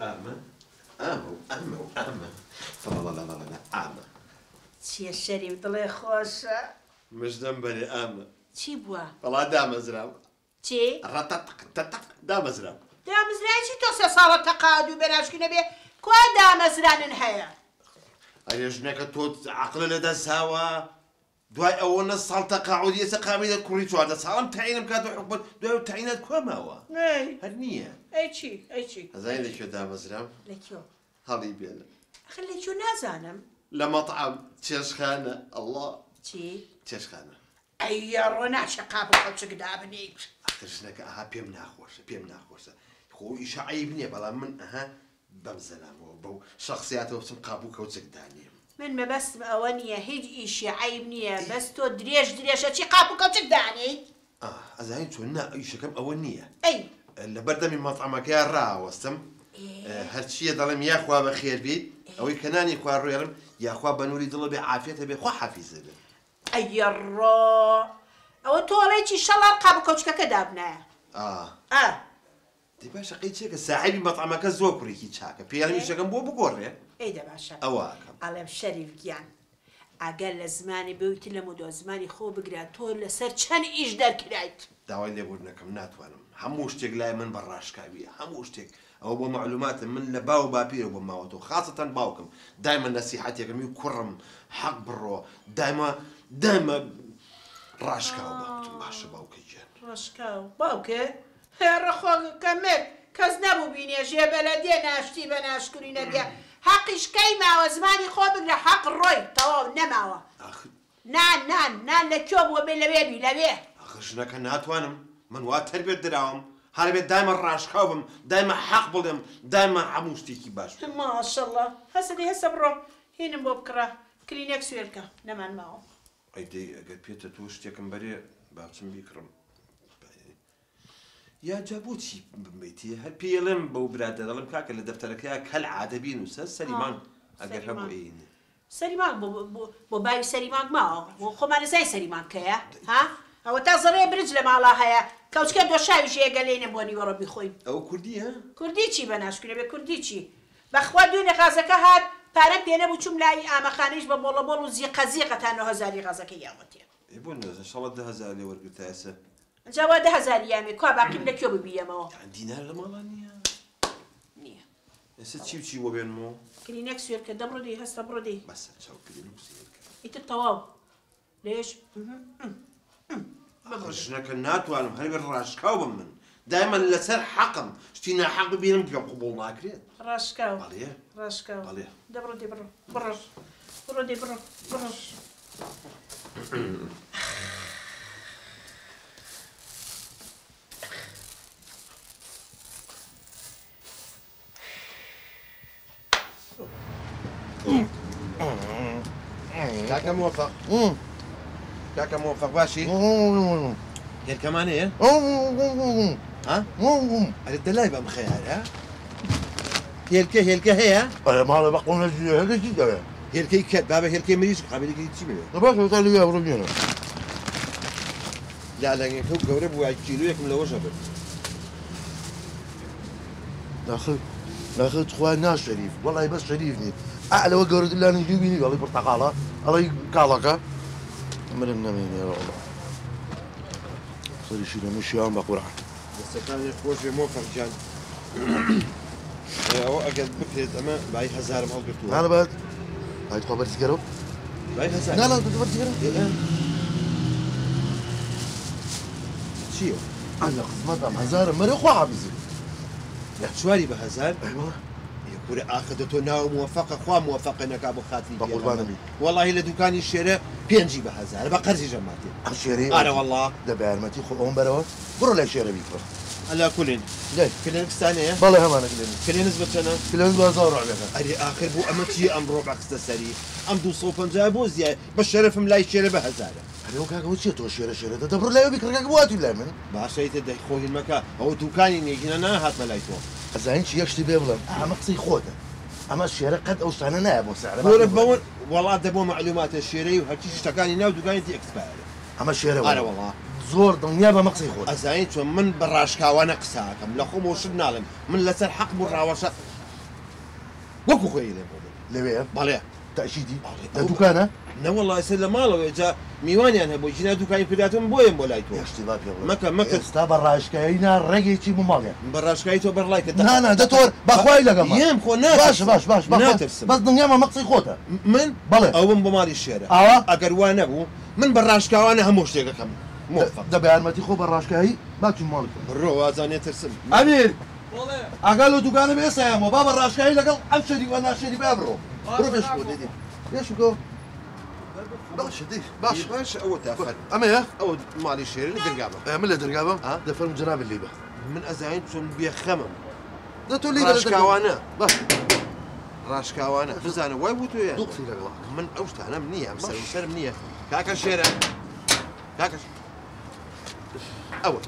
ئەمە ئامە چیە شەریف دڵێ خۆشە؟ مژدەم بەرێ ئامە چی بووە؟ بەڵا دامەزراوە چی؟ ڕەتەق دامەزراوە دامەزرانی چی تۆ 3 ساڵە تەقاعد و بێناشکی نەبێ کوا دامەزرانن هەیە؟ ئەرێ ژنەکە تۆ عەقڵە لەدەستاوە دوای ئەوە نە ساڵ تەقاعود ئێستا قابلە کوڕی 14 ساڵم تەعینم کات و حکومەت دوای تەعینات کۆماوە هەر نییە ئەی چی؟ هەزانین لەکوێ دامەزرام؟ لەکوێ؟ هەڵی بێنە ئەخە لەکوێ نازانم لە مەطعەم چێشخانە ئەڵڵا چی؟ چێشخانە ئەیە ڕۆ ناچە قاپ خەڵچک دابنیت ئەخر ژنەکە ئاها پێم ناخۆشە خۆ ئیشە عیب نییە بەڵام من ئەها بەم زەلامەوە بەو شەخصیاتەوە بچم قابوو کەوچک دانیم من مەبەستم ئەوە نییە هیچ ئیشی عیب نییە بەس تۆ درێژە چی قاپ و کەوچک دانیت؟ ئەزانین چۆن نا ئیشەکەم ئەوە نییە ئەی لەبەردەمی مەطعەمەکەیان ڕاوەستم هەرچیە دەڵێم یاخوا بە خێر بیت ئەوەی کەنانی خوارڕێڵم یاخوا بە نووری دڵە بێ عافێتە بێ خوا حەفیزە بێ ئەیە ڕۆ ئەوە تۆڵێکی شەڵار قاپ و کەوچکەکە دابنایە دەی باشە قەی چێکە ساحیبی مەطعەمەکە زۆر کوڕێکی چاکە پێیانم ئیشەکەم بۆ بگۆڕێ ئەیدە باشە ئەوەکەم ئەڵێم شەریف گیان ئەگەر لە زمانی بەوتی لە مودۆ زمانی خۆ بگرات تۆ لەسەر چەند ئیش دەرکرایت داوای لێبوردنەکەم ناتوانم هەموو شتێک لای من بەڕاشکاویە هەموو شتێک ئەوە بۆ معلوماتم من لە باو باپیرە بۆ ماوەتەوە خاصەتەن باوکم دایمە نەسیحەتێکەمی و کوڕم حەق بڕۆ دایمە ڕاشکاو باوتم باشە باوکە گیان ڕاشکاو باوکێ هێڕەخۆکە مرد کەس نەبوو بینێژێ بەلەدێ ناشتی بە ناشکوری نەبیە حەقیشکەی ماوە زمانی خۆ بگرە حەق ڕۆی تەواو نەماوە نان لەکوێ بووە بێ لەوێبی لەوێ ژنەکە ناتوانم من وا تربێت دراوم هەربێت دایمە ڕاشکاو بم دایمە حەق بڵێم دایمە هەموو شتێکی باش ماشەڵڵا هەسەدی هەسە بڕۆ هینم بۆ بکڕە کلینێک سوێرکە نەمان ماوە ئەیدەی ئەگەر پێتە تۆ شتێکم بەرێ باچم بیکڕم یا جا بۆچی بمەیتی هەر پێڵێم بەو برادە دەڵم کاکە لە دەفتەرەکەیە کەل عادە بینوسە سەریمان ئەگەر هەبوو ئەینێ سەریمان بۆ باوی سەریمان ماوە بۆ خۆمانە زای سەریمان کەیە ها ئەوە تا زەڕێ برج لە ماڵا هەیە کەوچکە دۆشاویش ێگەلێنە بۆ نیوەڕە بیخۆین ئەو کوردیە؟ کوردی چی بە ناشکرێ بێ کوردی چی بەخوا دوێنێ غازەکە هات پارەم پێ نەبوو چوم لای ئامەخانەیش بە بۆڵەبۆڵ و زیقە تا 9,000 غازەکە یاوەتێ بۆ نەزە شەڵە 10,000 لێ وەرگرتایسە جاوا 10,000 یامێ کوا باقیم لەکوێ ببیەمەوە دینار لە ماڵان نییە ئێستا چی بۆ بێنمەوە؟ کلینێک سوێرکە دەبڕۆ دی هەستا بڕۆ دی بەسە چاو کلینێک سوێرکە ئیتر تەواو لێش ژنەکە ناتوانم هەربێت ڕاشکاو بم من دایما لەسەر حەقم شتی ناحەق ببینم پێ قبوڵ ناکرێت ڕاشکاو بەڵێ ڕاشکاو بەڵێ دەبڕۆ دی بڕۆ دی بڕۆ كاكا موفق كاكا موفق باشي هي كمان ايه ها هذا الدلاي بقى مخيال ها هي الكه هي انا ما بقول هذا جدا هي الكي بابا هي الكي مريش قابل كي تجيبه بس قال لي يا رجل لا هو قرب وعجيلو يكم لو جبل ناخذ اخوان شريف والله بس شريفني اعلى وقرد اللي انا نجيبني والله برتقاله الله قالك مرنا مين يا والله صار يشيل مشي عم بقرع بس كان يخوش موفق جان هو اقعد بكري اما باي 1000 ما قلت انا بعد هاي خبر سيجاره باي 1000 لا خبر سيجاره شيو انا خدمت 1000 مرة خو حافظ يا شواري ب 1000 ايوه يقول اخذته ناو موفقه خوا موفقه انك ابو خاتي قربان بي والله الا دكاني الشراء بينجي ب 1000 بقرزي جماعتي الشراء انا والله دابا عرمتي خو اون برا برو لا شراء بيك على كلين ليه كلين ثانيه والله هم انا كلين نسبه سنه كلين بازار عليها اري اخر بو امتي ام ربع خستسري ام دو صوفن جابو زي بالشرف ملاي الشراء ب 1000 هو كاكا وشي تو شراء ده دبر لا بيك كاكا بواتي لا من باشيت ده خوي المكان هو دكاني نيجي انا هات ملايتو زين شي يكشتي بيبلا مقصي خوده اما الشراء قد اوصلنا نائب وسعر بقول والله دبوا معلومات الشراء وهكذا اشتكاني ناو دكاني تي اكسباير اما الشراء انا والله زور دنيا مقصي خود ازاين شو من براشكا وانا قساكم لخو موش نالم من لسر حق براوشه وەکو خۆی لێ لەوێ بەڵێ تەشیدی لە دوکانە نە وەڵڵای سەر لە ماڵەوە جا میوانیان هەبوو ژینا دوکانی پێداتم بۆیە بۆ لای تۆ هێشتی مەکە مەکە ئێستا بە ڕاشکایینا ڕێگێکی بماڵێ بەڕاشکایی تۆ بەرڵای کە نانە دەتۆر بەخوای لەگەڵ یەم خۆ باش ناترسم بەس دنیامە مەقسەی خۆتە من بەڵێ ئەوم بۆ ماڵی شێرە ئاوا ئەگەر وا نەبوو من بەڕاشکاوانە هەموو شتێکەکەم دەبێ یارمەتی خۆ بە ڕاشکایی باچوو ماڵکم ڕۆ وازانێ ترسم ئەمیر ئەگەر لە دوکانە بێسایەمەوە با بە ڕاشکایی لەگەڵ ئەم شەری وە ناشێری با بڕۆ بڕۆ بێش بۆ دێدێ بێش بگۆ باشە دێ باش ئەوە تافەر ئەمەیە ئەوە ماڵی شێرە لە دەرگابە من لە دەرگابم دەفەرم جنابێت لێ بە من ئەزانین چۆن بێخەمم دە تۆ لێ ڕاشکاوانە باش ڕاشکاوانە بزانە وای بوو تۆیە دوو قسەی لەگەڵ من ئەو شتانەم نییە ئەم سەرم نییە کاکە شێرە کاکەش ئەوە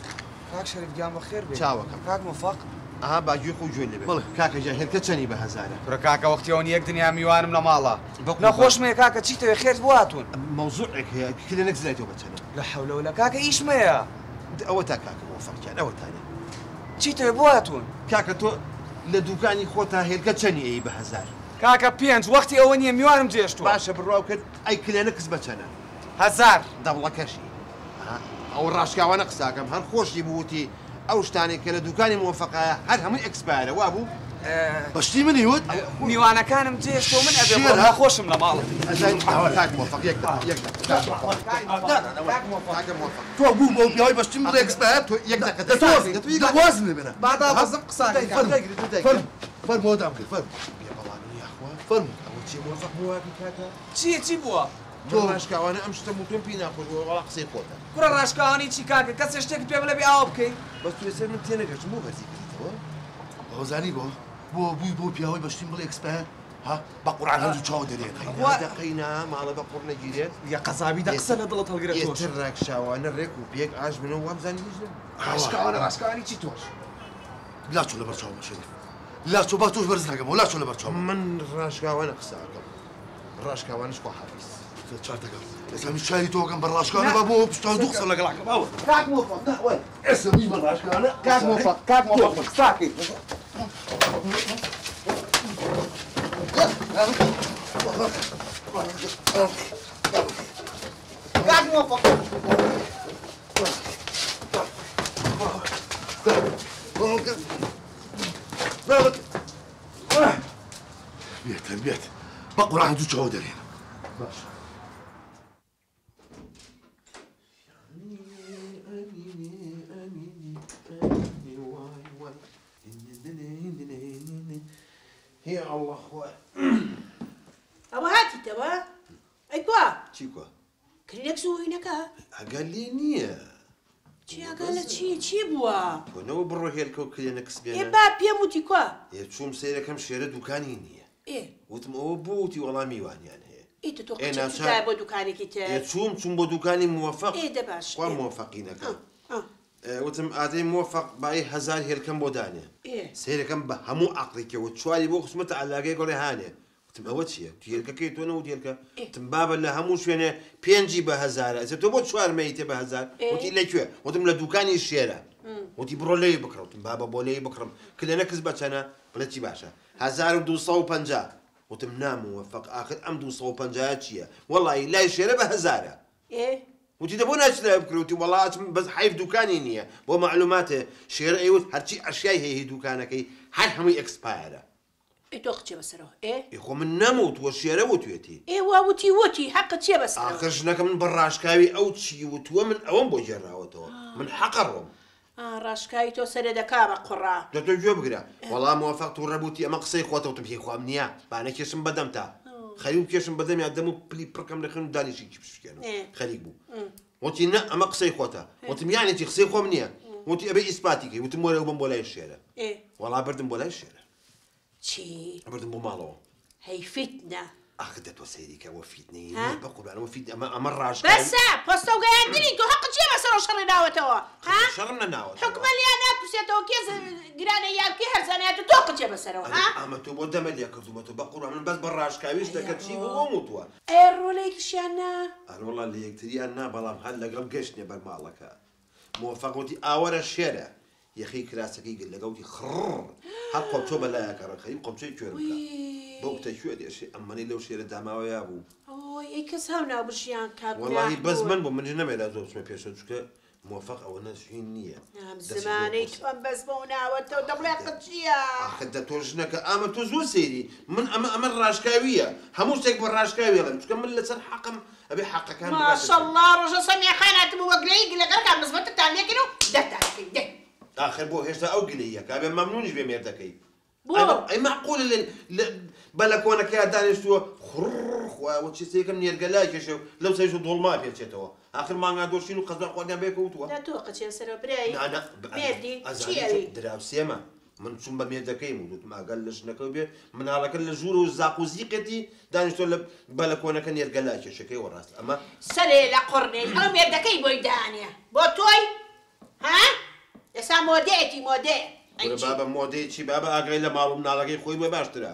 کاک شەریف گیان بەخێر بێت چاوەکەم کاک مفەق ئاها باگوێ خۆ گوێ لێبێ بەڵێ. کاکە جا هێلکە چەنی بە هەزارە برە کاکە وەختیەوە یەک دنیا میوانم لە ماڵە بەقوربان. نەخۆشمەیە کاکە چیتەوێ خێر بۆ هاتوون مەوزوعێک هەیە کلێنێک زلای تۆ بچەنە لە حەولە ولا کاکە ئیشمەیە ئەوە تا کاکە مۆفەقیان ئەوە تانە چیتەوێ بۆ هاتوون کاکە تۆ لە دوکانی خۆتا هێلکە چەنی ئەی بە هەزار کاکە پێنج وەختی ئەوە نییە میوانم جێشتووە باشە بڕاو کرد ئەی کلێنە کەس بچەنە هەزار دەوڵەکەشی ئەو ڕاشکاوانە قساکەم هەر خۆشی بووتی ئەو شتانێک کە لە دوکانی مۆفەقایە هەر هەمووی ئەکسپایرە وا بوو بەشتی منی وت میوانەکانم جێشتۆ من ئەبێ شێرە؟ نەخۆشم لە ماڵە ئەزای کاک مۆفەق یەک تۆ بوو بۆ پیاوی بەشتی من ئەکسپایەر تۆ یەک دەقە دەوازن لێ بێنە بادا بەزم قساکە فەرمو وەدام کرد فەرمو ئەوە چی مۆفەق بووە کاکە چی بووە تۆ ڕاشکاوانە ئەم شتە موتۆم پێی ناخۆش وەڵا قسەی خۆتە کوڕە ڕاشکاوانی چی کاکە کەس شتێک پێ بڵێ بێ ئاوا بکەین بەس توێ سەر من تێنەگەشتم بۆ بەرزی کردیتەوە هۆزانی بۆ بووی بۆ پیاوی بەشتیم بڵێ ئەکسپایەر ها بە قورعان هەردوو چاو دەرێن دەقەینا ماڵە بە قوڕ نەگیرێت یا قەزابی دەقسە لە دڵت هەڵگرێت ئێتر ڕاکشاوانە ڕێک و پێک ئاش منە وابزانی هیچ ڕاشکاوانی چی تۆش لا چۆ لە بەرچاومە شەریف لا چۆ با تۆش بەرز نەکەمەوە لا چۆ لە بەرچاومە من ڕاشکاوانە قساکەم ڕاشکاوانش خۆ حافیز چار دەکەم ئێستا چای تۆکەم بە ڕاشکانە با بۆ پشتان دوو قسە لەگەڵاکەم ئەوە کاک مۆفەق نەوەی ئێستا می بە ڕاشکانە کاک مۆفەق قساکەی کاک مۆفەق بێت بە قورعان دوو چاو دەرێن باش هي الله خوي ئەوە هاتیتەوە ئەیکوا چیکە کرینێک سوهینەکە ئەگەر لێ نییە چیاگە لە چی بووە تۆنەوە بڕۆ هێلکە و کلێنە ئێ کسبێنە با پێم وتی کوا چوم سیرەکەم شێرە دوکانی نییە ئێ وتم ئەوە بووتی وەڵامی وانیان هەیە ئیتە تۆ ناچار. قچای بۆ دوکانێکی تر چوم بۆ دوکانی موفق ئێ دەباش خوا موفقینەکە وتم ئادەی موفق باایی هەزار هێلکەم بۆ دانێ ئێ سیرەکەم بە هەموو عقلێکەوە چواری بۆ خسمەتە علاگەی گۆڕێ هانێ وتم ئەوە چییە هێلکەکەی تۆ نەوت هێلکە وتم بابە لە هەموو شوێنێ پێنجی بە هەزارە ئەسێ تۆ بۆ چوارمەی تێ بە هەزار وتی لەکوێ وتم لە دوکانی شێرە وتی بڕۆ لێی بکڕوتم بابە بۆ لێی بکڕم کلێنە کەس بەچەنە بڵێ چی باشە 1250 وتم ناموەفق آخر ئەم 250 چییە وەڵی لای شێرە بە هەزارە ئێ وتی دەبۆ ناچ بکروتی وڵاتم بەس حیف دوکانی نییە بۆ معلوماتێ شێرە ئەیوت هەرچی ئەشیای هەیە دوکانەکەی هەر هەمووی ئەکسپایرە ئێ تۆ قچێ بەسەرەوە ئێ خۆ من نەموت وە شێرە وتوێتی ئێ وا وتی حەقت چیە بەسەرەوە ئاخر ژنەکە من بە ڕاشکاوی ئەو چی وتووە من ئەوەم بۆ ژێراوەتەوە من حەقە ڕۆم ڕاشکایی تۆ سەرێ دەکا بە قوڕا دەتۆ گوێ بگرە وەڵام موفق تو ڕەبووتی ئەمە قسەی خۆتەوتم پێی خوام نییە بانەکێشم بەدەم تا خەری و کێشم بەدەم یا دەم و پلی پڕکەم لە خوێن و دانیشی پشکێن خەریک بوو وتی نە ئەمە قسەی خۆتە وتم یانێکی قسەی خۆم نییە وتی ئەبێ ئیسپاتیکەی وتم وەرە بم بۆ لای شێرە وەڵا بردم بۆ لای شێرە چی بردم بۆ ماڵەوە هەیفیتنە ئاخ دەتۆ سەیریکەوە فیتنەی بە قوربانەوە فیت ئەمە ڕاش بەسە پۆستە و گەیاندنی تۆ حەق چیە بەسەرەوە شەڕی ناوەتەوە شەڕم نەناوە حکومە لیان ناپرسێتەوە کێز گرانە یاکی هەرزانەیە تۆ قچێ بەسەرەوە ئەمە تۆ بۆ دەمە لێ کردومەتەوە بە قوربان من بەس بە ڕاشکاویش دەکەت چی بۆ وتووە ئێ ڕۆلەیەکیشیانە ئەوەڵا لە یەکتریان نا بەڵام هەر لەگەڵ گەشتێ بەر ماڵەکە موفقوتی ئاوەرە شێرە یەخی کراسەکەی گرت لەگەوتی خڕ هەر قۆچۆ بەلایەکە ڕەخەی قۆچەی کوێر بکە بوقتە کوێ دێشی ئەمەنی لەو شێرە داماوەیە بوو ئەوی ئەی کەس هاوناو بژیان کاک وەڵاهی بەس من بۆ منش نەمێدا زۆر بچمە پێشە چکە موفق ئەوە نەشین نییە زمانەی تۆم بەس بۆ ناوەتەوە دەڵێ قەت چییە؟ ئەخەدە تۆ ژنەکە ئەمە تۆ زۆر سێری من ئەمە ڕاشکاویە هەموو شتێک بە ڕاشکاویڵم چکە من لەسەر حەقم ئەبێ حەقەکان ماشەڵڵا ڕۆژە سەمیەخاناتم وەگلەی گلەکەکان مزمەتتان لێکن و دەتانەکەی دێ آخر بۆ هێشتا ئەو گلەیە کابێ مەمنونیش بێ مێردەکەی بۆ ئەی معقولە بەلەکۆنەکەی دانیشتووە خوڕخواوە چی سێکم نێرگەلای کێشە و لەو سەیش و دۆڵما پێچێتەوە آخر مانگا دۆشین و قەزا خواردیان بێکەوتووە تۆ قەچێ سەرەوە برایی مێردی ئەزانی دراوسێمە من چون بە مێردەکەی وتم ئەگەر لە ژنەکە بێ مناڵەکە لە ژوور و زاق و زیقەتی دانیشتۆ لە بەلەکۆنەکە نێرگەلای کێشەکەی وەڕاست ئەمە سەرێ لە قڕنێ ئەو مێردەکەی بۆی دانیە بۆ تۆی ها ئێستا مۆدەیەتی مۆدێ بابە مۆدەی چی بابە ئاگای لە ماڵ و مناڵەکەی خۆی بۆ باشترە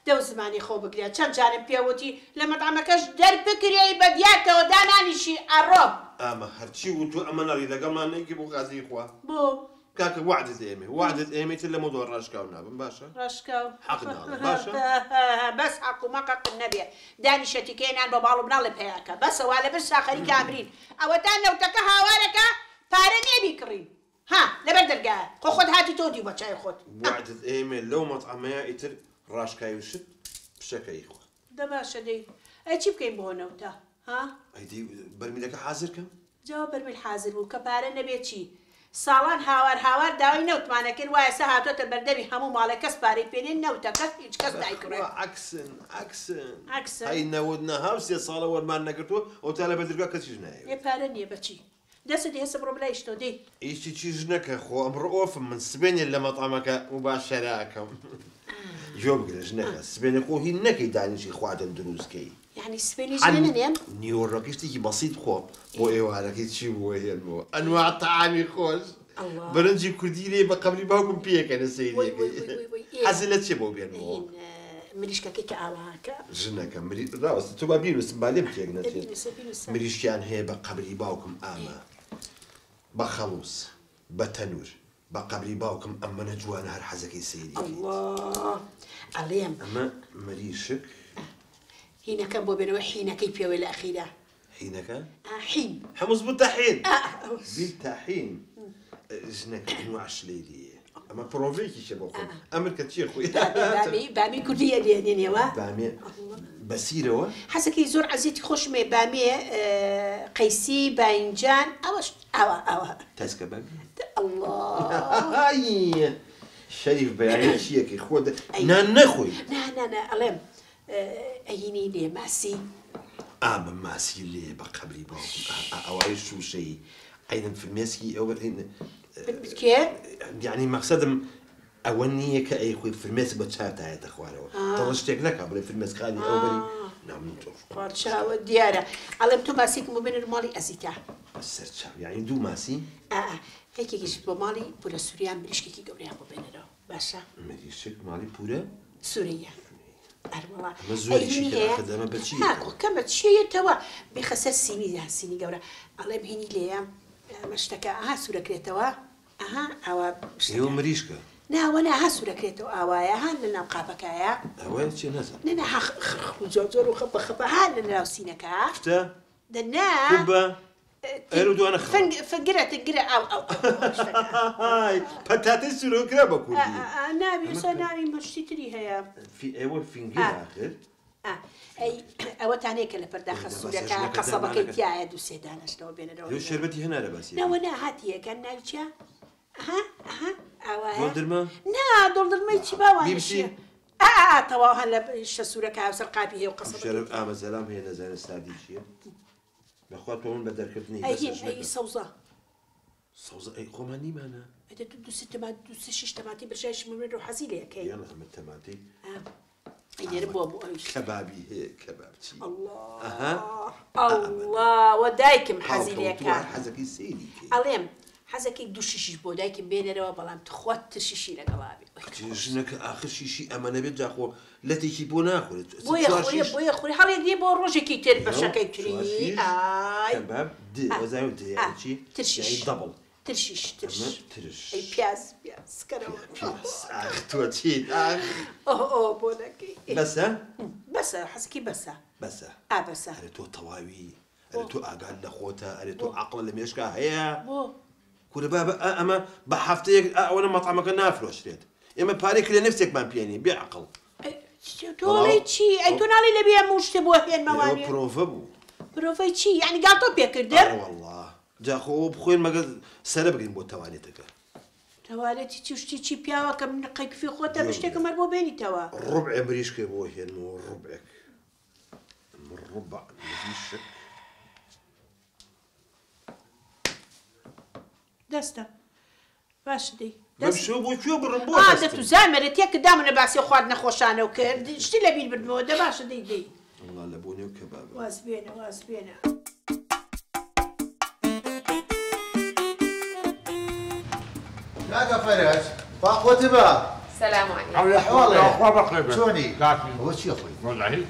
دەو زمانی خۆ بگرێ چەند جارم پێوتی لە مەطعمەکەش دەربکرێ بەدیاتەوە دانانیشی ئەڕۆب ئەمە هەرچی وتو ئەمە نەڵی لەگەڵمان نەیکی بۆ غازی خوا بۆ کاکە وعدت ئێمە وعدت ئێمەی لە مۆدۆ ڕاشکاو نابم باشە ڕاشکاو حەق ناڵێ باشە بەس حەق و مەقەقن نەبێ دانیشەتی کێنان بە باڵ و مناڵی پێیاکە بەسەوا لەبەر ساخەری کامرین ئەوەتان نەوتەکە هاوارەکە پارە نێبی کڕین ها لەبەر دەرگایە خۆ خۆت هاتی تۆ دی بە چای خۆت وعدت ئێمە لەو مەطعمەیە ئیتر ڕاشکاوی شت پشەکەی خوا دە باشە دەی ئەی چی بکەین بۆ نەوتە ها ئەیدی بەرمیلەکە حازرکەم جاوە بەرمیل حازر بوو کە پارە نەبێت چی ساڵان هاوار داوای نەوتمانەکرد وایە سە هاتوۆتە بەردەمی هەموو ماڵێ کەس پارەی پێنێن نەوتە کەس هیچ کەس دایکڕێ ئەکسن ئەی نەوت نەهاو سێ ساڵە وەرمان نەکردووە ئەو تا لە بەدرگا کەسیش نایە ێ پارە نییە بەچی دەست هێستا بڕۆ بلایشتۆ دەی هیچی چیش نەکە خۆ ئەمڕۆ ئۆفم من سبێنێ لە مەطعمەکە و باشەراکەم جۆ بگرە ژنەکە سبێنێ خۆ هی نەکەی دانیشی خوادن دروستکەی یعنی سبێنی ژنێن نیوەڕۆکیشتێکی بەسیط خۆ بۆ ئێوارەکەی چی بووە هێنەوە ئەنواع تەعامی خۆش بەرەنجی کوردی لێ بە قەبری باوکم پێکەنە سەیرەکەی حەزی لە چێ بۆ بێنەوە مریشکەکەی کە ئاواکە ژنەکە ڕاست تۆ با بیروسم با لێم تێک نەچێت مریشکیان هەیە بە قەبری باوکم ئامە بە خەڵوس بە تەنور بە قەبری باوکم ئەمەنە جوانە هەر حەزەکەی سەیری ئەڵێم ئەمە مریشک هینەکەم بۆ بێنەوە حینەکەی پێوەی لە ئەخیرا حینەکە حین هەمووز بتەحین بتەحین ژنەکە ئەنواع لێریە ئەمە پرۆڤێکیشە بۆ خۆم ئەمر کە چیە خۆی بامی کوردیە لێنێنەوە بامێ بەسیرەوە حەزەکەی زۆر عەزیەتی خۆشمێ بامێ قەیسی باینجان ئەوەش ئەوە تەسکە بامێ الله شەریف بەیانی چیەکەی خۆ نان نەخۆی نا ئەڵێم ئەینی لێ ماسی ئامە ماسی لێ بە قەبری باوکم ئەوای شوشەی ئەینم فرمێسکی ئەوە کێ؟ یعنی مەقسەدم ئەوە نییە کە ئەی خۆی فرمێس بە چاتایەتە خوارەوە دڵ شتێک نەکە بڵێ فرمێسخانی ئەو بەری نامن تۆ پارچاوە دیارە ئەڵێم تۆ ماسیکم بۆ بێنە ماڵی ئەزیتا سەرچاو یعنی دوو ماسی یەکێکیش بۆ ماڵی پورە سووریان مریشکێکی گەوریان بۆ بێنەرەوە باشە مریشک ماڵی پورە سووریا ئەروەڵا کەم بە چیەتەوە بێخەسەر سینی گەورە ئەڵێم هینی لێە مەشتەکە ئاها سوورەکرێتەوە ئەها ئەوە ئێوە مریشکە ناوە ناها سوورەکرێتەوە ئاوایە هان لە ناو قاپەکایە ئەوە چێ نەزان نەنا زۆر و خەپە هان لە ناو سینەکە شتە دەنا بە ئەرو دوانە فگرە ئەو پەتاتەی سوورەکرا بە کوردی ناویسە ناوی مەشتی تری هەیە ئێوە فینگر آخر ئەوەتانەیە کە لە پەرداخە سوورەکە قەسەبەکەی تایە دوو سێ دانەشتەوە بێنەرەوە شەربەتی هەنارە باسی نەوە ناهاتیەکە ناوی چیە؟ دڵدرمە؟ نا دڵدرمەی چی باوانیشیە تەواو هەن لە شە سوورەکە هاوسەر قاپی هەیە و قەسەبەکەی شەرب ئامەزەلام هەیە نەزانە سادی چییە؟ بەخوا تۆ من بە دەرکردنی ئەی سەوزە سەوزە ئەی خۆمان نیمانە دو سێ شش تەماتی بەشایش ممرێت و حەزی لەکەی یان ئەمە تەماتی ئەیێرە بۆ ئەویش کەبابی هەیە کەبابچی الله وە دایکم حەزی لێکە حەزەکەی سەیری ئەڵێم حەزەکەی دوو شیشیش بۆ دایکم بێنەرەوە بەڵام تخوات تشیشی لەگەڵابێ ژنەکە ئاخر شیشی ئەمە نەبێت جاخۆ لەتێکی بۆ ناخورێت بۆیە خوری هەڵێک دی بۆ ڕۆژێکی تر بەشەکەی تری کەباب وەزای چی ترشیش دەبڵ ترشيش ترش اي بياز كرو اخ توتشيت اخ اوه بونكي بس بس حسكي بس بس بس تو طواوي تو اقعد خوتا تو عقل اللي ميشكا هي كل باب اما بحفتيك وانا مطعمك نافلو شريت اما باريك لنفسك ما بيني بعقل تولي شي اي تونالي اللي بيا مش تبوه هي المواني بروفبو بروفي شي يعني قال تو بيكردر والله جا خو بخوين ما قد سلب قريب بو تواليتك تواليتي تشتي شي بياوا كم نقيك في خوتا بشتك مربو بيني توا ربع بريش كيبو هي انه ربعك ربع ما فيش شك دستا باش دي بمشو بو شو برمبو دتو زامرت ياك دامنا باسي خوادنا خوشانه وكر شتي لبين بالموده باش دي والله لبوني وكباب واسبينا يا فرج فاقوتي بقى السلام عليكم. والله شوني؟ هو شي اخوي والله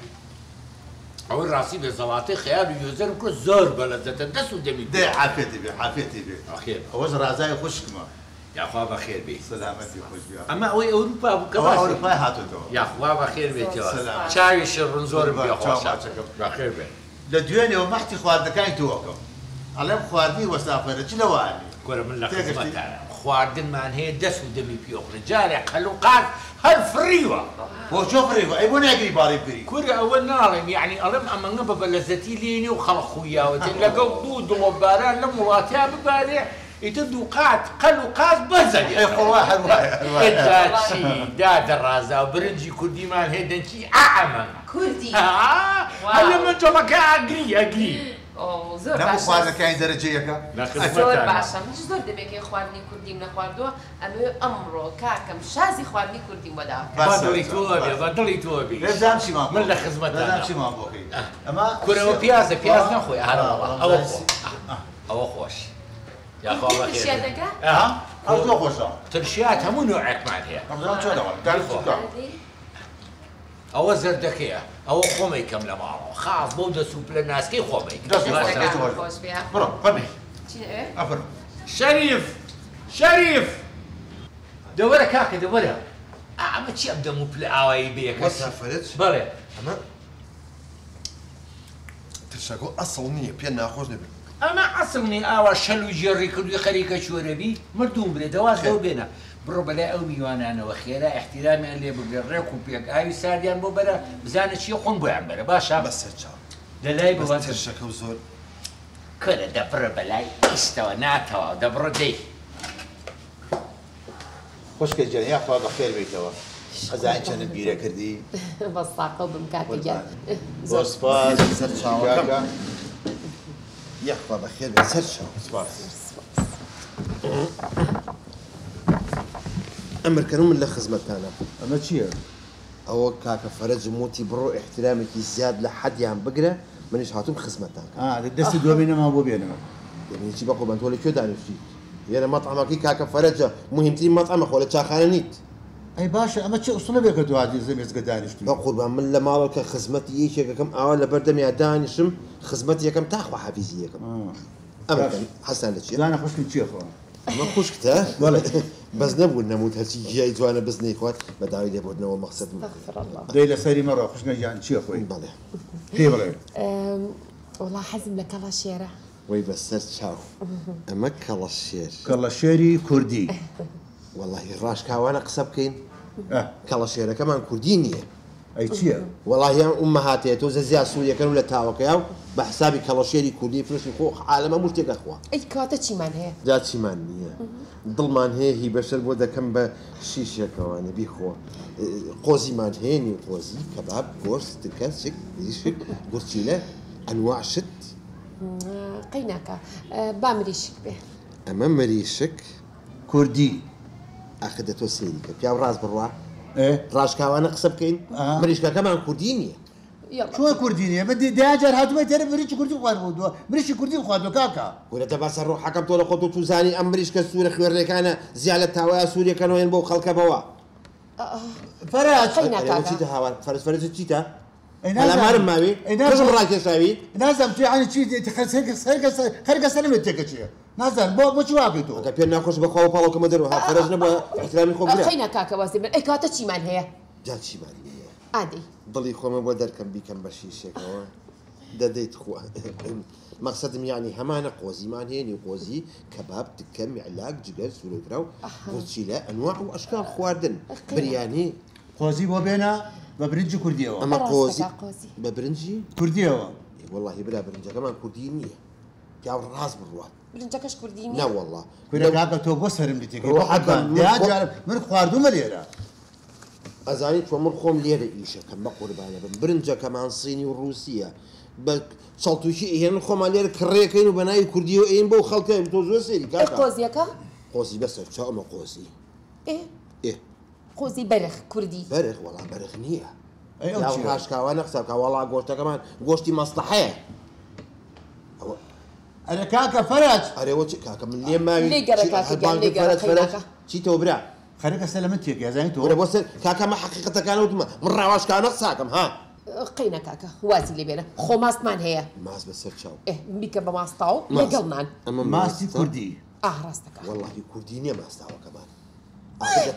أول راسي بزواتي خيال ويوزر كل زور بلزة الدس ودمي دي عافيتي بي عافيتي بي أخير وز رازاي خشكما يا أخوة بخير بي سلامتي خوش بي أما أوي أوروبا أوروبا بكباسي هاتو تو يا أخوة بخير بي سلام. شاوي شرن زور بي تشاو أخوة معك. بخير بي لدويني ومحتي خواردنا كاين توكم علم خواردني وسافر شلواني كورة من تيجي لخدمة خواردن من هي دس ودمي بيوخ رجالي خلوقات هالفريوة هو شوف ريبو اي بون اجري باري بري كورة أول نارم يعني ألم أما نبى لزتي ليني وخلق خويا وتلقوا دود وباران لمواتها ببارع يتدو قات قلوقات بزل اي واحد إنت شي داد الرازة وبرنجي كردي مال هيدن شي أعمى كردي. هلا من جمك أقري اوه زور نمو باشا. خواردنا كاين درجيك زور باشا مش زور دبيك خواردني كردي من خواردو أما أمرو كاكم شازي خواردني كردي ودا. بدلي توبي بدلي توبي لازم شي ما من خدمة لازم شي ما بوخي اما كورة بياز نخوي هلا والله أو خوش يا أخوة بخير ترشياتك؟ ها ارجو خوشا ترشيات همو نوعك مالها رمضان شو دول تعرف شو أو زردكية أو خومي كم لمارو خاص بودة سوب للناس كي خومي خوش بيها. برو قمي شنو إيه؟ افر شريف دورة كاكي دورة أما تشي أبدا مو بلاوي بيك وسافرت بلى اما ترشاكو اصل نيه بينا خوش نبي أما عصمني أوا شلو جري كل خريكة شوربي مردوم بلي دواز دو بينا برو بلا أو ميوانا أنا وخيرا احترامي اللي بقريكم بيك أي ساديان بو بلا بزانت شي خون بو عمبرا باشا بس هتشاو دلاي بس بو ترشاكو زول كل دبر بلاي استوى ناتوا دبر دي خوش كجاني يا اخوة بخير بيتوا ازاين كان البيرة كردي بس طاقة بمكاكي جا. زور سباس كاكا يا اخوة بخير بسرشاو سباس امر كانوا من لخزمتانا اما تشي او كاكا فرج موتي برو احترامك زياد لحد يا بقرا مانيش هاتم خزمتانا دست دوبينا ما بو بينا يعني يجي بقوا بنتولي كيو داني فيك يا مطعمك كاكا فرج مهمتين مطعمك ولا تشاخانه نيت اي باشا اما تشي اصلا بيك دو هادي زي مزق دانشتي بقول من لما مالك خزمتي ايش كم اول بردم يا دانشم خزمتي كم تاخوا حفيزيه كم اما كان حسن لك انا خوش نتشي اخوان ما خوش كتا ولا بس نقول نموت هالشي جاي وانا بزني اخوات بداوي لي بدنا والمقصد استغفر الله. ديلا سيري مرة خوش نجي نتشي اخوي بله كي بلاي والله حزم لك الله شيرة. وي بس شاو اما كلا الشير كلا شيري كردي والله الراش كاوانا قصب كين اه كلا شير كمان كردينيه اي تشي والله يا امهاتي تو زي سوريا كانوا لا تاوكياو بحسابي كلا شيري كردي فلوس خو عالم مش اخوه أي كواتا شي من هي. جات شي مانية ضلمان هي بشر بودا كم بشيشة كواني بيخو قوزي مان هيني قوزي كباب قرص تكاسك ريشك قرصيلة انواع شت قيناكا بامريشك به. اما مريشك كردي اخذته سيريكا بيا راس بروا ايه راش كوانا قصب كين مريشكا كمان كردينية يلا. شو كرديني بدي داجر هاتو ما تعرف مريش كردي خوادو مريش كردي خوادو كاكا ولا تبع روح حكم طول خطو توزاني امريشكا سوريا خير لك انا زيالة تاويا سوريا كانوا ينبو خلق بوا فراج قيناكا. تيتا هوا فرز تيتا هەلا مارم ماوی کەژم ڕاکێشاوی نازانم تو یعنی چی خەرگە سەرمت تێکە چییە نازانم بۆچی وا بێت تۆ ئەگە پێ ناخۆش بەخوا پاڵەکەمە دەرەوە فەرج نەبووە احترامی خۆ بگرە خەینە کاکە وازی بن ئەی کاتە چیمان هەیە جا چیمانی هەیە ئادەی دڵی خۆمە بۆ دەرکەم بیکەم بە شیشێکەوە دەدەیت خوا مەقسەدم یعنی هەمانە قۆزیمان هێنی قۆزی کەباب تکە میعلاک جگەر سولۆگرا و بۆچیلە ئەنواع و ئەشکال خواردن بریانی قۆزی بۆ بێنە بە برنجی کوردیەوە ئەمە قۆزی بە برنجی کوردیەوە واللهی برا برنجەکەمان کوردی نییە یا ڕاست بڕوات برنجەکەش کوردی نییە نەوەڵڵا کورەکە تۆ بۆ سرم دیتێک من خواردومە لێرە ئەزانی تۆ من خۆم لێرە ئیشەکەم بە قوربانە بم برنجەکەمان سینی و رووسیە بە چڵتوشی ئێن خۆمان لێرە کڕێکەین و بەناوی کوردی و ئێن بۆ خەڵکەین تۆ زۆر سێری قۆزیەکە قۆزی بەسەر چاومە قۆزی ئێ قۆزی بەرخ کوردی بەرخ وەڵا بەرخ نییە ڕاشکاوە نەقسەکە وەڵا گۆشتەکەمان گۆشتی مەستەحەیە ئەرە کاکە فەرج ئەرێوە کاکە من لێ ماوی چیتەوە برا خەرەکە سەر لە من تێک یازانی تۆ بۆ سەر کاکەمە حەقیقەتەکانە وتمە من ڕاواشکانە قساکەم ها قەینە کاکە وازی لێ بێنە خۆ ماستمان هەیە ماست بەسەر چاو بیکە بە ماستاو لەگەڵمان ئەمە ماستی کوردی ڕاستەکە واللهی کوردی نییە ماستاوەکەمان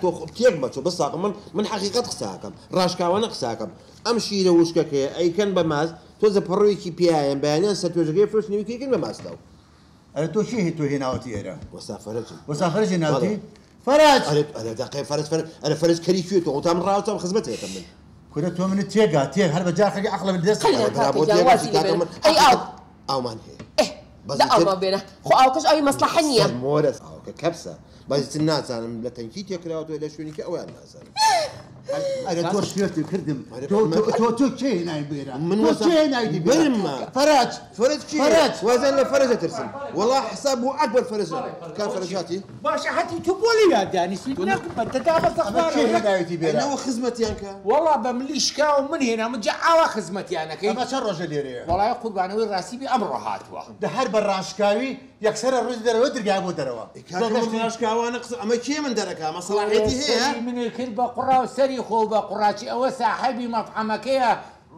تۆ تێک بەچۆ بەساقم من حەقیقەت قساکەم ڕاشکاوانە قساکەم ئەم شیرە وشکەکەیە ئەیکەن بە ماست تۆزە پەڕۆیەکی پیاەن بەیانیان سەر تۆژەکەی فرۆشتنیویکەکەن بە ماستاو ئەرە تۆ چی تۆ هێناوەتی ئێرە وەسافەرەجم وەسافەرجی ناوتی فەرج ئەرە داقی ئەرە فەرج کەری کوێ تۆ تام ڕاوتم خزمەتێتم من کورە تۆ منت تێگا تێک هەر بە جاخەکە عەقڵە بەدەست ئەومان هەیە لە ئەومان بێنە خۆ ئاوکەش ئەوی مەسلحە نییە مۆرەس ئاوکە کەپسە بەزیتر نازانم لە تەنکی تێکراوەوە لە شوێنی کە ئەویان نازانم ئەرە تۆ شوێتی کردم تۆ کێ هێنای بێرە من هێنایدی برمە فەرج فەرج وازان لە فەرجە ترسم وەڵا حساب و ئەکبەر فەرجە کار فەرجاتی باشە حەتی تو بۆ لە یاددانی هێنایەتی بێرە ئەوە خزمەتیان کە وەڵا بە ملی شکا و من هێنا من جا ئاوا خزمەتیانەکەی ئەمە چەند ڕۆژە لێرەیە وەڵای قوربانەوەی ڕاستیبی ئەمڕۆ هاتووە دە هەر بە ڕاشکاوی یەکسەرە ڕۆژ دەرەوە دەرگای بۆ دەرەوە ڕاشکاوانە قسە ئەمە کێ من دەرەکە مەسەڵاحێتی هەیە منی کرد بە قوڕا و سەری خۆ بە قوڕاچی ئەوە ساحەبی مەفحەمەکەیە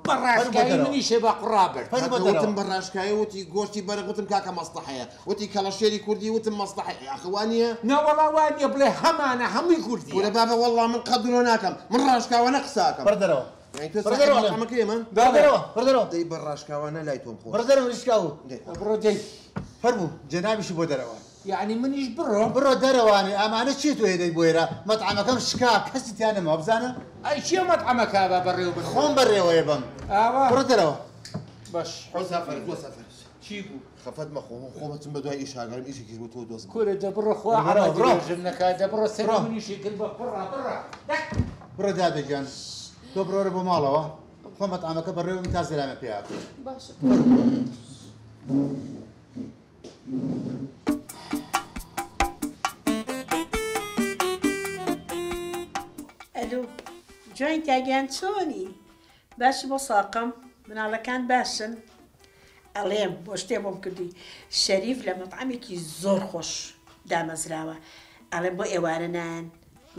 بە ڕاشکایی منیشێ بە قوڕا برد وتم بە ڕاشکایی وتی گۆشتی بەرە وتم کاکە مەسڵحەیە وتی کەڵەشێری کوردی وتم مەسڵحەیە ئەخوانیە نەوەڵا وانە بڵێ هەمانە هەمووی کوردی وەرە بابە وەڵڵا من قەدرۆ ناکەم من ڕاشکاوانە قساکەم بەردەرەوە دەی بە ڕاشکاوانە لای تۆم خۆ بەردەرەوە ریشکاو بڕۆ دەی فەرموو جەنابیشی بۆ دەرەوە یعنی منیش بڕۆ دەرەوانێ ئەمانە چی تۆ هێدەی بۆ ئێرە مەتعەمەکەم شکا کەسی تیانەمە بزانە ئەی چیە مەتعەمەکە بە بەڕێو بن خۆم بەڕێوەیە بم بڕۆ دەرەوە باش وەسافەرج چی بوو خەفەت مەخۆ خۆمەتم بە دوای ئیشاگەرم ئیشێکی بۆ تۆ دۆزم کورە دەبڕۆ خوا ژنەکە دەبڕۆ سەر منیشی کرد بە بڕۆ دادەگیان تۆ بڕۆرە بۆ ماڵەوە خۆ مەتعەمەکە بەڕێوە من تا زەلامە پێیاکە باشە ئەلو جوین تاگیان چۆنی باش بۆ ساقم مناڵەکان باشن ئەڵێم بۆ شتێ بۆم کردی شەریف لە مەطعەمێکی زۆر خۆش دامەزراوە ئەڵێم بۆ ئێوارە نان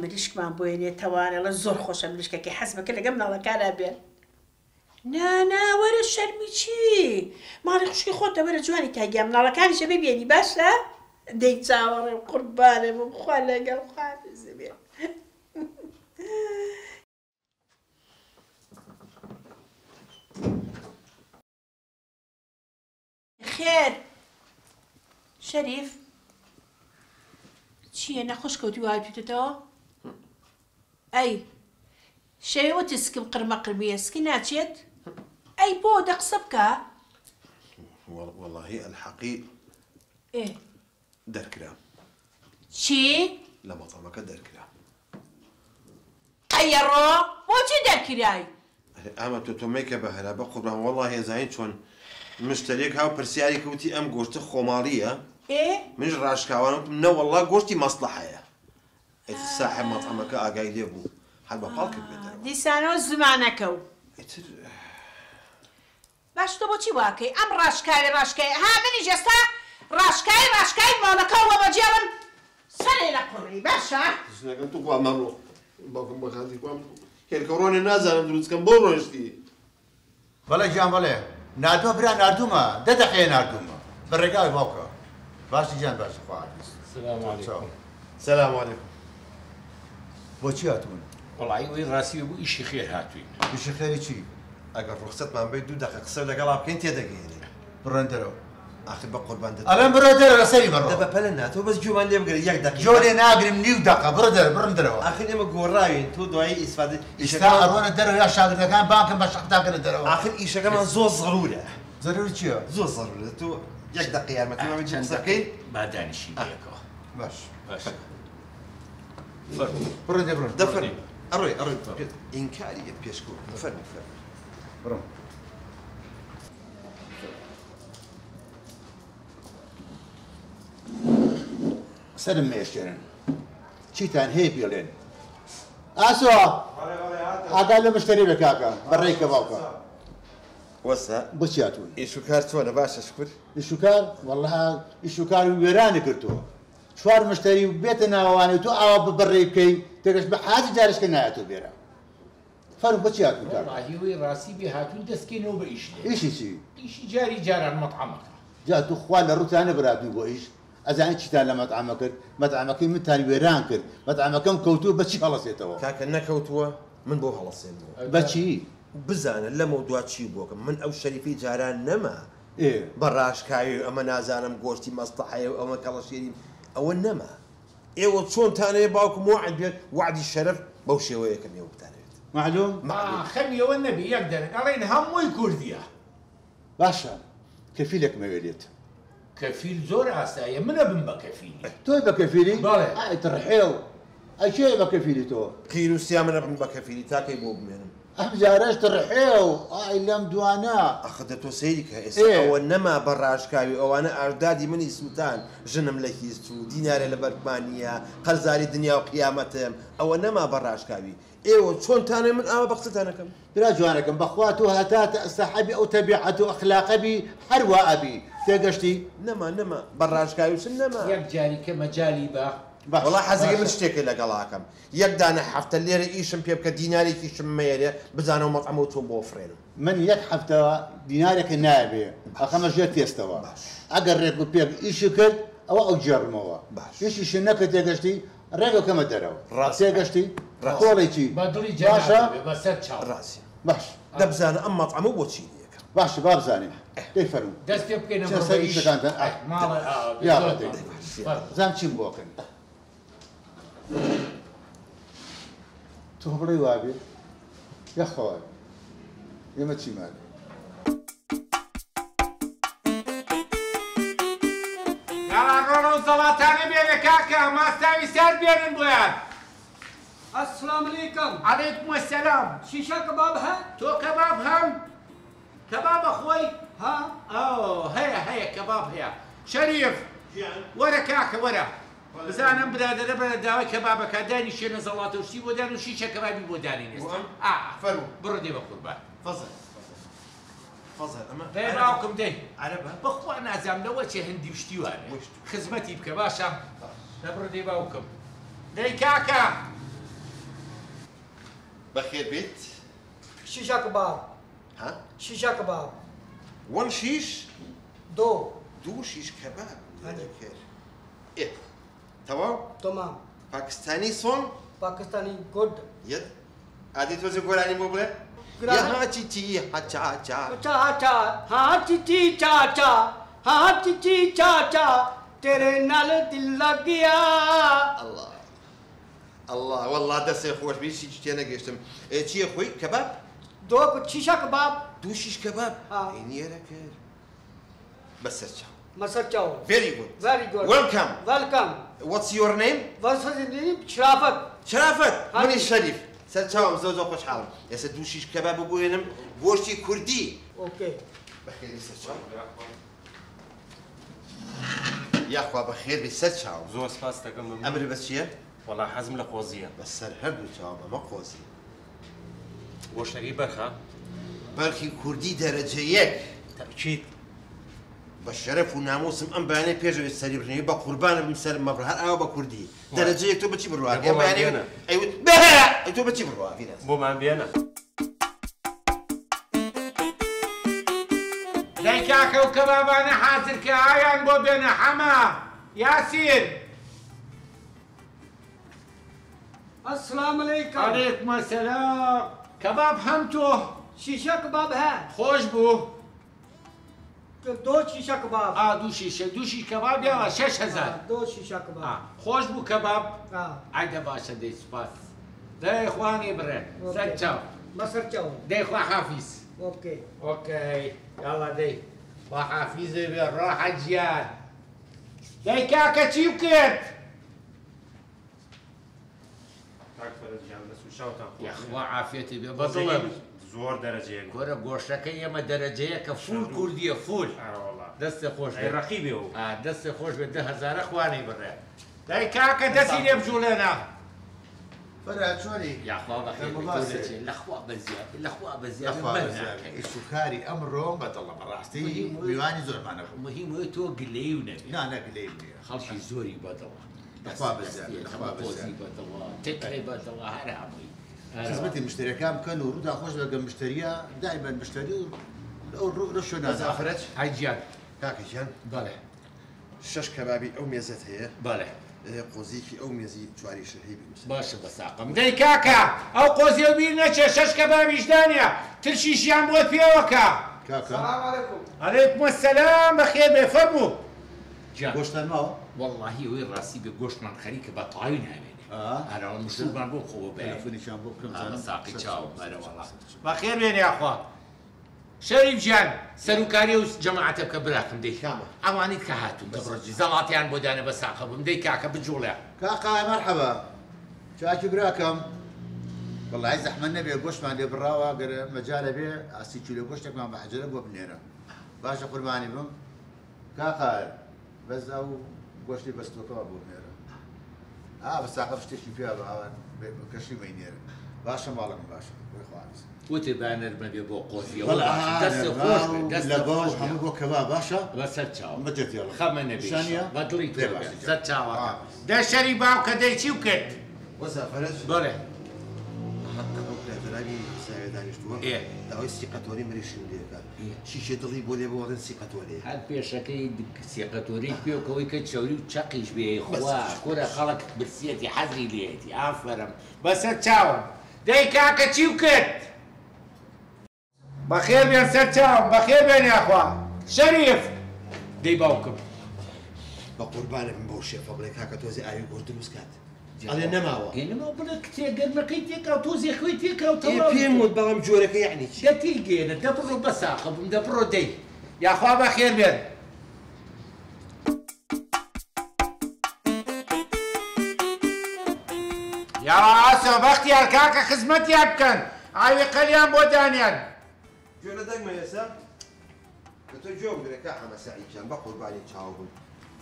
مریشکمان بۆێنێ تەوانە لە زۆر خۆشە مریشکەکەی حەز بکە لەگەم مناڵەکانە بێن نانا وەرە شەرمی چی ماڵی خوشکی خۆتە وەرە جوانی تاگیان مناڵەکانیشە ببێنی باشە دەی چاوەڕێ قوربانێ بم خوا لەگەڵ خوازێ بێ خێر شەریف چییە نەخۆش کەوتی وای پێتەوە ئەی شەوێوە تسکم قرمە قرمیەسکی ناچێت ئەی بۆ دەقسە بکە واللهی الحەقی دەرکرا چی؟ لە مەطعەمەکە دەرکرا ئەیەڕۆ بۆچی دەرکرای؟ ئەمە تۆ تۆمەیکە بە هەرا بە قوربان وەڵڵا هێزانین چۆن مشتێک هاو پرسیاری کەوتی ئەم گۆشتە خۆماڵیە منش ڕاشکاوان وتم نەوەڵڵا گۆشتی مەسڵحەیە ساحب مەطعەمەکە ئاگای لێ بوو هەر بە پاڵ کرد بێتەوە دیسانەوە زمانەکە و باش تۆ بۆچی واکەی ئەم ڕاشکای ها منیش ئێستا ڕاشکای ماڵەکەەوە بەجێڵم سەرێ لە قوڕی باشە تو مەڕۆ باوکم بەخاتی هێلکەڕۆنێ نازانم دروستکەم بۆ ڕۆشتی بەڵێ گیان بەڵێ نردووە برا نردوومە 10 دقەیە نردوومە بەڕێگای باوکە باشی گیان باشی خواحافیز. سلام علیکم. سلام علیکم. بۆچی هاتوون؟ وەڵی وی ڕاستی بوو ئیشی خێر هاتوین. ئیشی خێری چی؟ ئەگەر ڕوخسەتمان بێت 2 دقە قسە لەگەڵا بکەین تێدەگەێنین. بڕۆن دەرەوە. ئاخر بە قوربان دەدەین. ئەلێن بڕۆ دەرە لەسەری بەڕۆ. دەبە پەلە ناتۆ بەس جومان لێ بگرە 1 دقیقە. جۆرێ ناگرم نیو دقە بڕۆ دەرە بڕۆن دەرەوە. ئاخر ئێمە گۆڕاوین تۆ دوایی ئیسفادە ئیستا ئەڕۆنە دەرەوە یا شاگردەکان بانکم بە شەقتاکەنە دەرەوە. ئاخر ئیشەکەمان زۆر زەڕورە. زەرور چییە؟ زۆر زەڕورە تۆ 1 دقیقە یارمەتیمان بێت قسە بکەین. با دانیشین لەکەوە. باش. باش. بڕۆ دێ بڕۆن. دەفەرمی. ئەڕۆی ئینکاری پێشکۆ فەرمی فەرمی. بڕۆ. سەرم مێشتێنن چیتان هەیە پێڵێن ئاسۆ ئاگای لە مشتری بە کاکە بەڕێی کە باوکە وەسا بۆچی هاتوون ئیش و کار چۆنە باشە شکر ئیشوکار وەڵها ئیشوکار و وێرانە کردووە 4 مشتری بێتە ناوانێت تو ئاوا بەڕێ بکەی تێگەشت بە حاجی جارشکە نایەتەوە بێرە فەرم بۆچی هاتوون کار وەڵی وی ڕاستی بێ هاتوون دەستکەینەوە بە ئیش لێ. ئیشی چی ئیشی جاری جاران مەطعەمەکە. جا تو خوا لە ڕوتانە بەراتووی بۆ ئیش ئەزانانی چیتان لە مەطعەمە کرد مەطعەمەکەی منتان وێران کرد مەطعەمەکەم کەوتووە بەچی هەڵەسێتەوە کاکە نەکەوتووە من بۆ هەڵەسێنەوە بەچی بزانە لەمە دوا چی بۆکەم من ئەو شەریفی جاران نەما ئێ بەڕاشکاوی ئەمە نازانم گۆشتی مەستەحەیە و ئەمە کەڵەشێری ئەوە نەما ئێوە چۆنتانەیە باوکم وعد بێت وعدی شەرف بەو شێوەیەکەم ئێوە بتانێت معلوم خەمیەوە نەبی یەک دەرێت ئەڵێن هەمووی کوردیە. باشە کەفیلێک مەوێت کەفیل زۆر ئاساییە منە بم بە کەفیلی. تۆی بە کەفیلی بەڵێ. تڕحێو ئەی کێ بە کەفیلی تۆ قیروسیا منە بم بە کەفیلی تاکەی بۆ بمێنم ئەم جارەش تڕحێو ئای لەم دوانە ئەخدە تۆ سەیری کە ئێستا ئەوە نەما بەڕاشکاوی ئەوانە ئاردادی منی سووتان ژنم لە هیست و دینارێ لە بەرگمانیە قەرزاری دنیا و قیامەتم ئەوە نەما بەڕاشکاوی ئێوە چۆنتانێ من ئاوە بە قسەتانەکەم برا جوانەکەم بەخوا تۆ هەتاتە ئەستەحەبی ئەو تەبیعەت و ئەخلاقەبی هەروە ئەبی تێگەشتی نەما بەڕاشکاویشم نەما یەک جاری کە مەجای بە وڵا حەزەکە من شتێکی لەگەڵاکەم یەک دانە هەفتە لێرە ئیشم پێ بکە دینارێکیشم مەیەرێ بزانەوە مەطعەمە و چۆن بۆ فرێنم من یەک هەفتەوە دینارێکە نابێ ئەخەمە ژێر تێستەوە ئەگەر ڕێک و پێک ئیشی کرد ئەوە ئەو جێڕمەوە ئیشیش نەکە تێگەشتی ڕێگەکەمە دەرەوە تێگەشتی کۆڵێکی بە دڵی باشە بەسەر چاو ڕاستی باش دەبزانە ئەم مەطعەمە بۆچی نیەکەم باشە با بزانین دەی فەرموو دەست پێ بکەینە شەکانتان زان چیم بۆکەن تۆ بڵێ وابێ یاخەوە ئێمە چیمان ڕۆڵە و زەڵاتانە بێنە کاکە ماستاوی سەر بێنن بۆیان. السلام علیکم. عەلەیکم ئەسسەلام. شیشە کەباب هە؟ تۆ کەباب هەم؟ کەبابە خۆی؟ ها؟ هەیە کەباب هەیە. شەریف وەرە کاکە وەرە. بزانم برادەرە بەرە داوای کەبابەکە دانیشێنە زەڵاتە و شتی بۆ دان و شیشە کەبابی بۆ دانین ئێستا. بڕۆ دێ بە قوربان. فەزل ئەمە دەی باوکم دەی. عەرەبە بەخوا نازانم لەوە چێ هەندی شتی وانە. خزمەتی بکە باشە. دەبڕۆ دێ باوکم. دەی کاکە. بەخێر بێت شیشە کەباب. ها؟ شیشە کەباب. وەن شیش؟ دوو شیش کەباب خێر. تەواو؟ تمام. پاکستانی سۆن؟ پاکستانی گود. یەت ئادی تۆزی گۆرانی بۆ بڵێ؟ هاچی چی هاچا چا هاچی چی چاچا هاچی چی چاچا تیرے نال دل لگ گیا. الله والله دەستێ خۆش بیشی شتێ نەگەشتم چییە خۆی کەباب؟ دو شیشە کەباب. دوو شیش کەباب نیێرە کرد بەسەر چاو. مسەر چاو. Very good. Very good. Welcome. Welcome. What's your name? What's your name? شرافەت. شرافەت. منی شەریف. سەر چاوم زۆر خۆشحاڵم. ئێستا دوو شیش کەباب ببوێنم گۆشتی کوردی. اوكي. بەخێری سەر چاو. یاخوا بەخێر بێ سەر چاو. زۆر سپاس دەکەم. ئەمر بە چییە؟ وەڵا حەزم لە قۆزیە. بەسەر هەردوو چاوم ئەمە قۆزی. گۆشتەکەی بەرخە؟ بەرخی کوردی دەرەجە یەک. تەکید. بە شەرەف و ناموسم ئەم بەیانەی پێشەوێت سەری بڕنەوەی بە قوربانم سەر مەبڕ هەر ئەوە بە کوردی. دەرەجە یەک تۆ بچی بڕوا؟ ئەیوت بەهە! ئەی تۆ بچی بڕوا؟ بۆمان بێنە. دای کاکە و کەبابانە حازر کە ئاویان بۆ بێنە حەما یاسین. السلام عليكم. علیکم السلام. کەباب هەم تۆ شیشە کباب هە. خۆش بوو. دو شیشە کباب. دوو شیشە دووشی کەباب یاوە 6,000. دو شیشە کباب. خۆش بوو کەباب. ئایدە باشە دەی سوپاس. دەی خوانی بڕێ سەر چاو. بەسەر چاو. دەی خوا حافیز. اوكي. اوكي يلا دەی خوا حافیزێ بێ ڕاحەت گیان. دەی کاکە چی بکرد؟ کاک فەرەجیان دەست و شاوتان خۆش. یاخوا عافێتی بێ بەدڵم. زۆر دەرەجەیە. گۆرە گۆشتەکەی ئێمە دەرەجەیە کە فول کوردیە فول. دەستە خۆش بێ. ڕەقی بێ و. دەستە خۆش بێ 10,000 خوانەی بڕێ. دەی کاکە دەستی لێ بجوڵێنە. فرە چۆنی؟ یاخوا بەخێر لەخوا بەزیاد لەخوا بەزیاد ئیشوکاری ئەمڕۆ بەدڵە بەڕاستی میوانی زۆرمانە بوو. مهم وێ تۆ گلەی و نەبی. نانەگلەی نییە. خەڵکی زۆری بەدڵە. لەخوا بەزیاد لەخوا بەزیاد بەدڵە تێکەی بەدڵە هەر هەمووی. خزمەتی مشتریەکان بکەن و ڕوودا خۆش بەگەم مشتریە دایمەن مشتری و ئەو ڕۆشۆ نازافرەت هایجیان کاکەجیان بەڵێ 6 کەبابی ئەو مێزت هەیە بەڵێ قۆزیکی ئەو مێزی چواری شەهی باشە بەساقم دەی کاکە ئەو قۆزی و بیر نەچێ 6 کەبابیش دانیە ترشیشیان بۆ پێوەکە. سلام عليكم. عليكم السلام بەخێر بێ فەرموو. گۆشتان ماوە؟ واللهی ئەوەی ڕاستی بێ گۆشتمان خەریکە بە تاوی نامێنێ. هەرەوە مشتمان بۆ خۆوە بێ. فنیشان بۆ بکەم ساقی چاو هەرەوەڵا. بەخێر بێنێ ئەخوا. شەریف گیان سەرکاری و جەماعەتە بکە براکەم دەی ئەوانیت کە هاتوون دەبڕۆجی زەڵاتیان بۆ دانە بە ساقە بم دەی کاکە بجوڵێ. کاقا مەرحەبا چاکی براکەم وەڵای زەحمەت نەبێ گۆشتمان لێ بڕاوە گەر مەجالە بێ ئاسی کیلۆ گۆشتێکمان بە حەجەرە بۆ بنێرە باشە قوربانی بم کاقا بەس ئەو گۆشتی بەستۆکەوە بۆ بنێرە بە ساقە شتێکی پێ بە ئەوان کەشی مەینێرە باشە ماڵم باشە بۆی خواردن وتێ بانەرمە بێ بۆ قۆزیەوە دەستە خۆش دەستە خۆش هەموو بۆ کەوا باشە بەسەر چاو بەجێتیاڵە خەمە نەبیشانە بەدڵی تێ سەر چاوەکە دە شەری باوکە دەی چی بکرد؟ وەزافرەت بەڵێ دانیشتووە داوای سیقەتۆری مریشم لێکات شیشە دڵی بۆ لێ بۆڵێن سیقەتۆری هەر پێشەکەی سیقەتۆری پێوکەوەی کە چاوری و چەقیش بێ خوا کورە خەڵک برسیەتی حەزری لێتی ئافەرم بەسەر چاوم دەی کاکە چی بکرد؟ بەخێر بێن سەر چاوم بەخێر بێن یاخوا شەریف دەی باوکم بە قوربانم بۆ شێفە بڵێ کاکە تۆزی ئاوی گۆر دروست کات ئەڵێ نەماوە نەماوە بڵێ کتێ گەرمەکەی تێکاو تۆزی خۆی تێکاو پێم وت بەڵام جۆرەکە یعنی چی دەتیگێنە دەبڕۆ بەساقە بم دەبڕۆ دەی یاخوا بەخێر بێن یا ئاسۆ بەختیار کاکە خزمەتیان بکەن ئاوی قەلیان بۆ دانیان جۆرە دەنگمە ئێستا کە تۆ جۆ بگرێ کا حەمە سەعیدجان بە قوربانی چاو بوون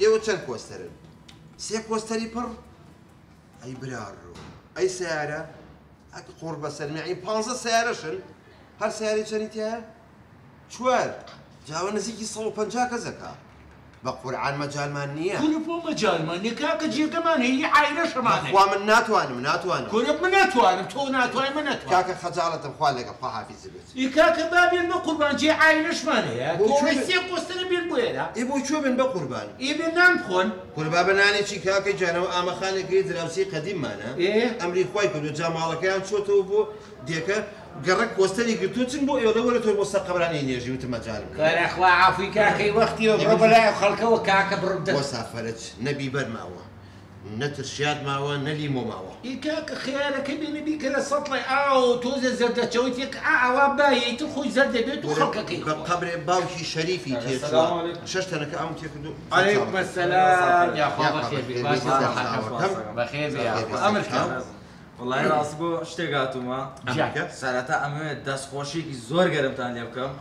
ئێوە چەند کۆستەرن؟ 3 کۆستەری پڕ؟ ئەی براڕۆ ئەی سیارە قوڕ بە سەرمیعی 15 سیارەشن هەر سیارەی چەندی تایە؟ 4 جاوە نزیکی 150 کەسەکە بە قورعان مەجالمان نییە کورە بۆ مەجالمان نیە کاکە جێگەمان هەیە عایرەشەمانە خوا من ناتوانم کورە من ناتوانم تۆ ناتوانم من ناتوانم کاکە خەجاڵەتم خوا لەگە خوا حافیزە بێت ئی کاکە بابێن بە قوربان جێ عایرەشمان هەیە تۆ 3 کۆستەرە بێن بۆ ئێرە ئێ بۆ چۆ بن بە قوربان ئێ بێن نان بخۆن کوربا بە نانێکی کاکەی جانەوە ئامەخانێکی دراوسی قەدیممانە ئەمری خوای کردو جا ماڵەکەیان چۆتەوە بۆ دێکە گەڕک کۆستەری گرتو چن بۆ ئێوە وەرە تۆ بۆ سەقەبرانی نێژی وتە مەجالم کارەخوا عافوی کاکەی وەختیەوە بڕۆ بەلای خەڵکەوە کاکە بڕ بۆ سافەرج نەبی بەر ماوە نەترشیات ماوە نەلیمۆ ماوە ئی کاکە خیارەکە بێنە بیکەرە سەڵی ئاو تۆزە زەردەچەوەی تێک ئاوا بایەیتر خۆی زەر دەبێت و خەڵکەکەی بە قەبرێ باوکی شەریفی تێچوە 6 تەنەکە ئەم تێکردو عەلەیکوم السەلام یاخوا بەخێر بێ بەخێر بێ ئەمرکە وڵای ڕاستی بۆ شتێک هاتوومە سەرەتا ئەمەوێت دەستخۆشیێکی زۆر گەرمتان لێ بکەم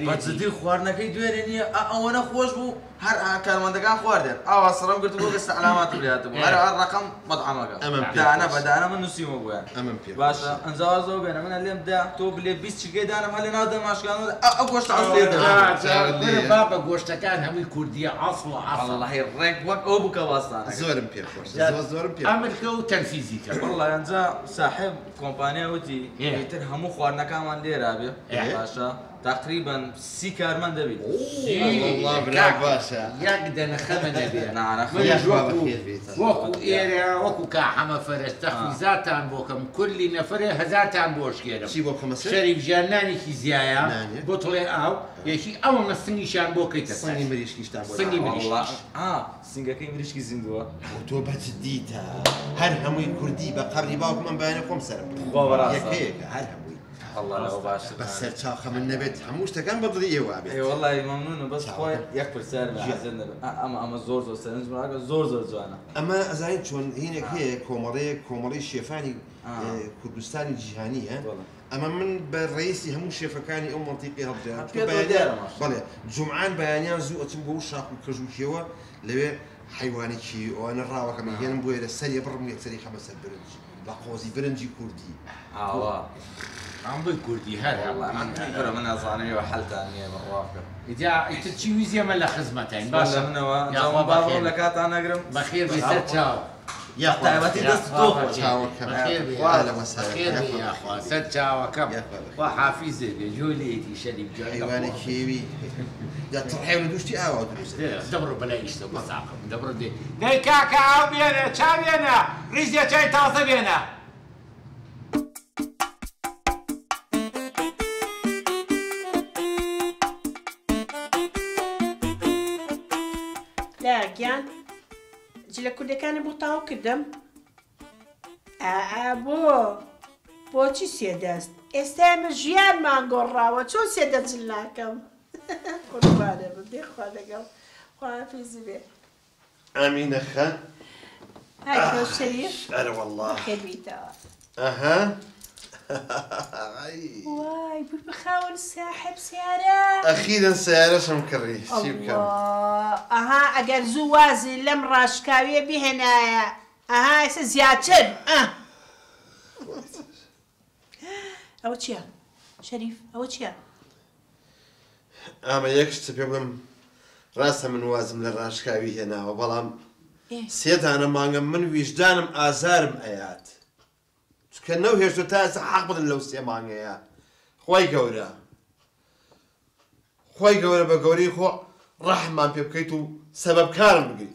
بە جددی خواردنەکەی دوێنێ نییە ئەوەنە خۆش بوو هەر کارمەندەکان خواردێن ئاوا سەڕەم گرت بۆ گەستە عەلامات بێتە بوو هەر ڕەقەم مەطعەمەکە دانە بەدانە من نووسیمە بوویان باشە ئەنجاوە زۆر بێنە منە لێم دا تۆ بلێ 20 چگەی دانم هەر لە ناو دەماشکانەوە ئەو گۆشتە ئەسڵێ بابە گۆشتەکان هەمووی کوردیە ئەسڵ و ئەڵڵەهی ڕێک وەک ئەو بکە واستانە زۆرم پێ خۆش زۆرم پێ ئەمریکا و تەنفیزی کرد وەڵڵای ئەنجا ساحب کۆمپانیا وتی ئیتر هەموو خواردنەکانمان لێرا بێ باشە تقريبا 30 كارمان دەبێت. والله بلا باشا یەک دەنەخەمە نەبێ وەکو ئێرە وەکو کاحەمە فەرەس تەخفیزاتان بۆکەم کولی نەفرێ 1000تان بۆشکێرم شەریف ژیان نانێکی زیایە بۆتڵێ ئاو یەکی ئەوە مەسنگیشان بۆ کەیتە سنگی مریشکیشتان سنگی مریشکی سنگەکەی مریشکی زیندووە تۆ بەجددیتە هەر هەمووی کوردی بە قەبری باوکمان بەیانە خۆم سەرم یەکەیەکە هەر هەمووی الله لو باش بس سەرچاوخە من نەبێت هەموو شتەکان بەدڵی ئێوە بێت والله مەمنونە بەس خۆی یەک پرسیار ئەمە زۆر سەرنج زۆر جوانە ئەمە ئەزانین چۆن هینێک هەیە کۆمەڵی شێفانی کوردستانی جیهانیە ئەمە من بە ڕئیسی هەموو شێفەکانی ئەو مەنتیقی هەڵبژێرم بەڵێ جومعان بەیانیان زوو ئەچم بۆ شاق و کەژوکیەوە لەوێ حیوانێکی ئەوانە ڕاوەکەم هێنم بۆ ێرە سەریە بڕم یەکسەری خەمە سەر برنج لە قۆزی برنجی کوردی ئەم بۆی کوردی هەر من نازانەوە حەلتان نییە بەڕواکە ئیجا ئیتر چی ویزی ئەمە لە خزمەتین باشە منەوە باڕۆم لە کاتان نەگرم بەخێر بێ سەر چاو تایبەتی دەست تۆ سەر چاوەکەم وا حافیزێ بێ جۆلێتی شەریف حیوانە کێوی یا تڕحێ لە دوشتی ئاوا دروست دەبڕۆ بەلای ئیشتە بۆ ساقم دەبڕۆ دێ دەی کاکە ئاو بێنە چا بێنە ڕیزیە چای تازە بێنە لاگیان جلە کوردەکانی بۆ تاو کردم بۆچی سێدەست ئێستا ئێمە ژیانمان گۆڕاوە چۆن سێدەجل ناکەم قوربانە بێ خوا لەگەڵ خوافیزی بێ ئامینە خە هاي شريف أنا والله خبيتها أها واي بخاول الساحب سيارة أخيرا سيارة شمكري الله أها أجر زوازي لم راشكاوية بهنايا أها زياتر أو تشيا شريف أو تشيا أما يكش تبيهم راسها من وازم للراشكاوي هنا وبلام سيد أنا ما من وجدانم آزارم آيات كأنه هيش تاس حق بدن لو سيمان يا خوي جورا بجوري خو رحمة بيبكيتو سبب كارم بقي